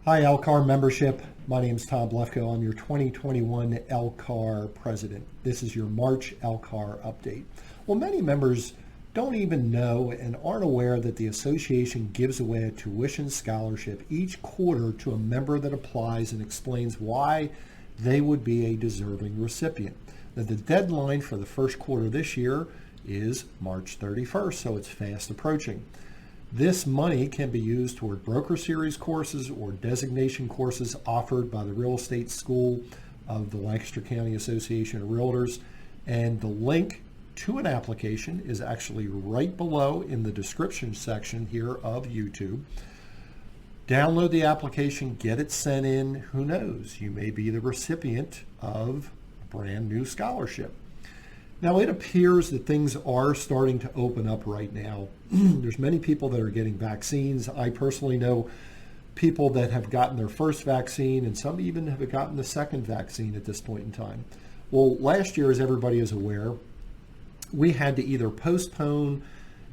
Hi, LCAR membership. My name is Tom Blefko. I'm your 2021 LCAR President. This is your March LCAR update. Well, many members don't even know and aren't aware that the association gives away a tuition scholarship each quarter to a member that applies and explains why they would be a deserving recipient. Now, the deadline for the first quarter this year is March 31st, so it's fast approaching. This money can be used toward broker series courses or designation courses offered by the Real Estate School of the Lancaster County Association of Realtors. And the link to an application is actually right below in the description section here of YouTube. Download the application, get it sent in. Who knows? You may be the recipient of a brand new scholarship. Now, it appears that things are starting to open up right now. There's many people that are getting vaccines. I personally know people that have gotten their first vaccine, and some even have gotten the second vaccine at this point in time. Well, last year, as everybody is aware, we had to either postpone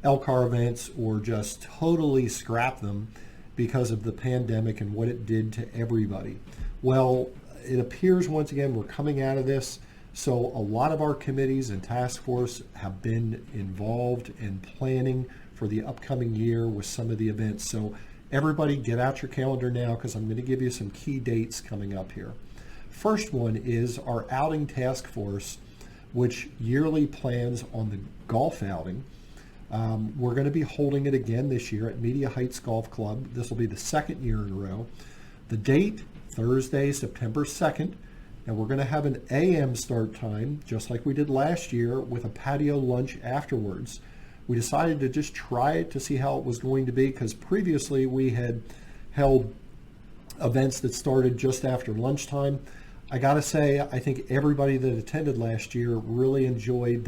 LCAR events or just totally scrap them because of the pandemic and what it did to everybody. Well, it appears once again we're coming out of this. So a lot of our committees and task force have been involved in planning for the upcoming year with some of the events. So everybody get out your calendar now, because I'm going to give you some key dates coming up here. First one is our outing task force, which yearly plans on the golf outing. We're going to be holding it again this year at Media Heights Golf Club. This will be the second year in a row. The date, Thursday, September 2nd. And we're going to have an AM start time, just like we did last year, with a patio lunch afterwards. We decided to just try it to see how it was going to be, because previously we had held events that started just after lunchtime. I got to say, I think everybody that attended last year really enjoyed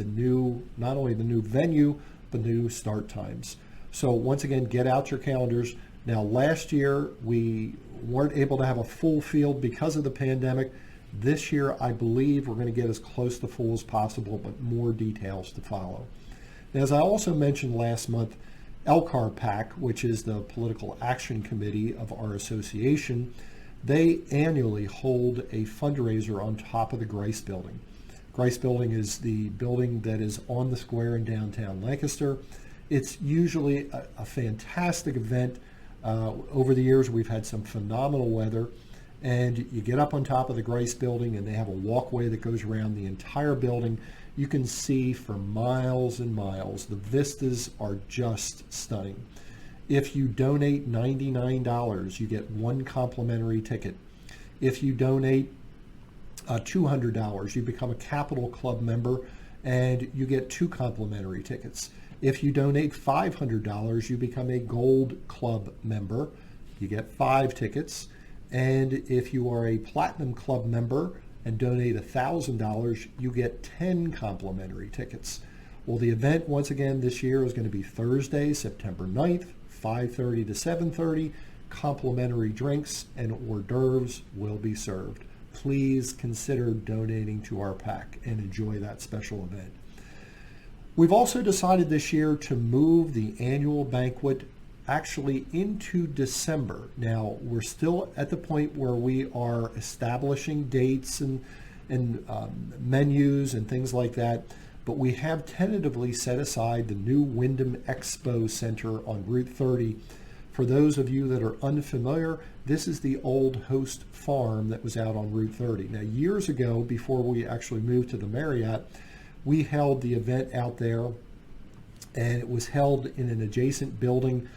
not only the new venue, but new start times. So once again, get out your calendars. Now, last year we weren't able to have a full field because of the pandemic. This year, I believe we're going to get as close to full as possible, but more details to follow. Now, as I also mentioned last month, LCAR PAC, which is the Political Action Committee of our association, they annually hold a fundraiser on top of the Grice Building. Grice Building is the building that is on the square in downtown Lancaster. It's usually a fantastic event. Over the years, we've had some phenomenal weather. And you get up on top of the Grice Building, and they have a walkway that goes around the entire building. You can see for miles and miles. The vistas are just stunning. If you donate $99, you get one complimentary ticket. If you donate $200, you become a Capital Club member, and you get two complimentary tickets. If you donate $500, you become a Gold Club member. You get 5 tickets. And if you are a Platinum Club member and donate $1,000, you get 10 complimentary tickets. Well, the event, once again, this year is going to be Thursday, September 9th, 5:30 to 7:30. Complimentary drinks and hors d'oeuvres will be served. Please consider donating to our PAC and enjoy that special event. We've also decided this year to move the annual banquet actually into December. Now, we're still at the point where we are establishing dates and menus and things like that, but we have tentatively set aside the new Wyndham Expo Center on Route 30. For those of you that are unfamiliar, this is the old Host Farm that was out on Route 30. Now, years ago, before we actually moved to the Marriott, we held the event out there, and it was held in an adjacent building.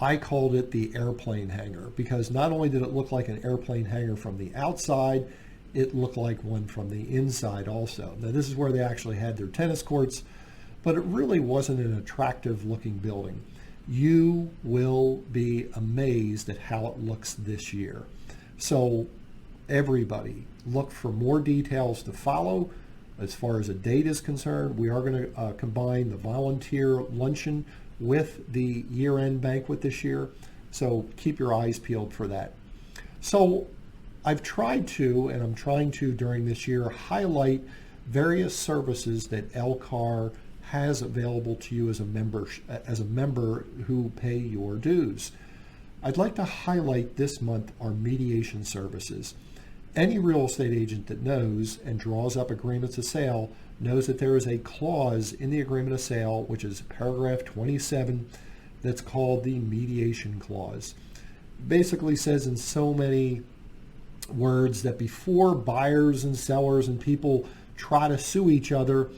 I called it the airplane hangar, because not only did it look like an airplane hangar from the outside, it looked like one from the inside also. Now, this is where they actually had their tennis courts, but it really wasn't an attractive looking building. You will be amazed at how it looks this year. So everybody, look for more details to follow. As far as a date is concerned, we are going to combine the volunteer luncheon with the year-end banquet this year. So keep your eyes peeled for that. So I've tried to, and I'm trying to during this year, highlight various services that LCAR has available to you as a member who pay your dues. I'd like to highlight this month our mediation services. Any real estate agent that knows and draws up agreements of sale knows that there is a clause in the agreement of sale, which is paragraph 27, that's called the mediation clause. Basically says in so many words that before buyers and sellers and people try to sue each other,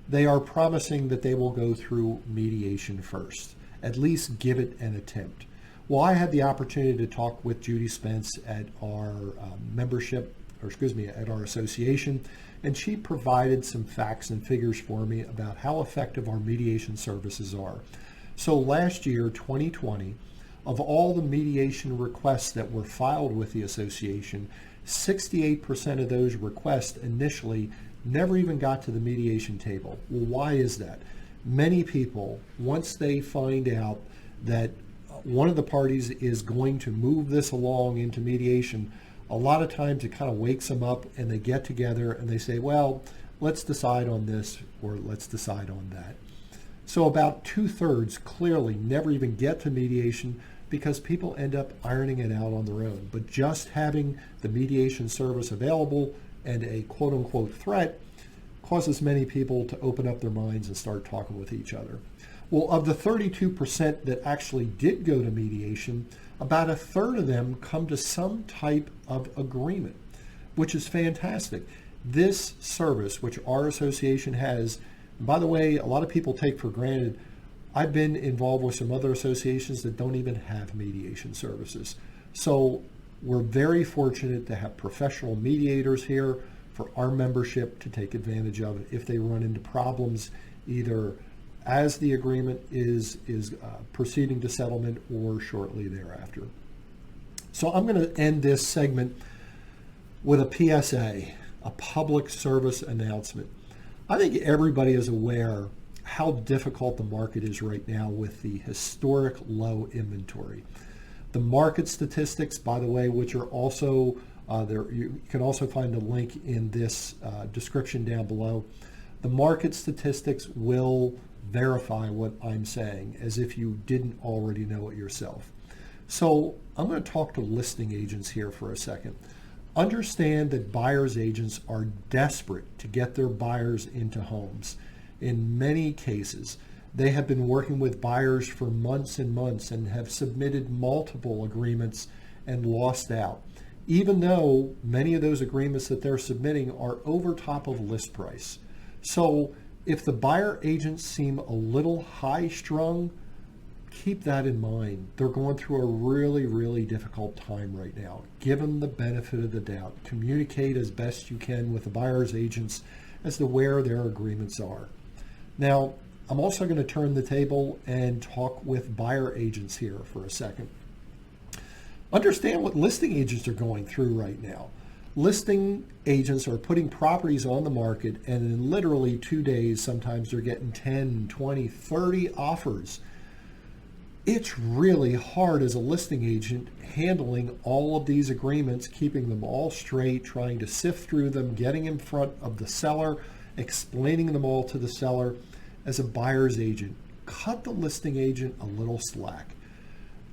they are promising that they will go through mediation first, at least give it an attempt. Well, I had the opportunity to talk with Judy Spence at our at our association, and she provided some facts and figures for me about how effective our mediation services are. So last year, 2020, of all the mediation requests that were filed with the association, 68% of those requests initially never even got to the mediation table. Well, why is that? Many people, once they find out that one of the parties is going to move this along into mediation, a lot of times it kind of wakes them up and they get together and they say, well, let's decide on this or let's decide on that. So about 2/3 clearly never even get to mediation because people end up ironing it out on their own. But just having the mediation service available and a quote unquote threat causes many people to open up their minds and start talking with each other. Well, of the 32% that actually did go to mediation, about 1/3 of them come to some type of agreement, which is fantastic. This service, which our association has, by the way, a lot of people take for granted, I've been involved with some other associations that don't even have mediation services. So we're very fortunate to have professional mediators here for our membership to take advantage of if they run into problems, either as the agreement is proceeding to settlement or shortly thereafter. So I'm going to end this segment with a PSA, a public service announcement. I think everybody is aware how difficult the market is right now with the historic low inventory. The market statistics, by the way, which are also there, you can also find a link in this description down below. The market statistics will verify what I'm saying, as if you didn't already know it yourself. So I'm going to talk to listing agents here for a second. Understand that buyer's agents are desperate to get their buyers into homes. In many cases, they have been working with buyers for months and months and have submitted multiple agreements and lost out, even though many of those agreements that they're submitting are over top of list price. So if the buyer agents seem a little high strung, keep that in mind. They're going through a really, really difficult time right now. Give them the benefit of the doubt. Communicate as best you can with the buyer's agents as to where their agreements are. Now, I'm also going to turn the table and talk with buyer agents here for a second. Understand what listing agents are going through right now. Listing agents are putting properties on the market, and in literally 2 days, sometimes they're getting 10, 20, 30 offers. It's really hard as a listing agent handling all of these agreements, keeping them all straight, trying to sift through them, getting in front of the seller, explaining them all to the seller. As a buyer's agent, cut the listing agent a little slack.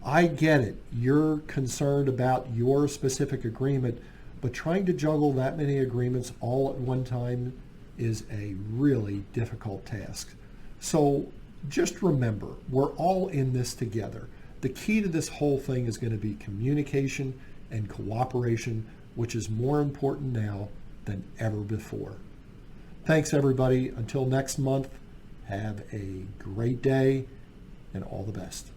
I get it. You're concerned about your specific agreement, but trying to juggle that many agreements all at one time is a really difficult task. So just remember, we're all in this together. The key to this whole thing is going to be communication and cooperation, which is more important now than ever before. Thanks, everybody. Until next month, have a great day and all the best.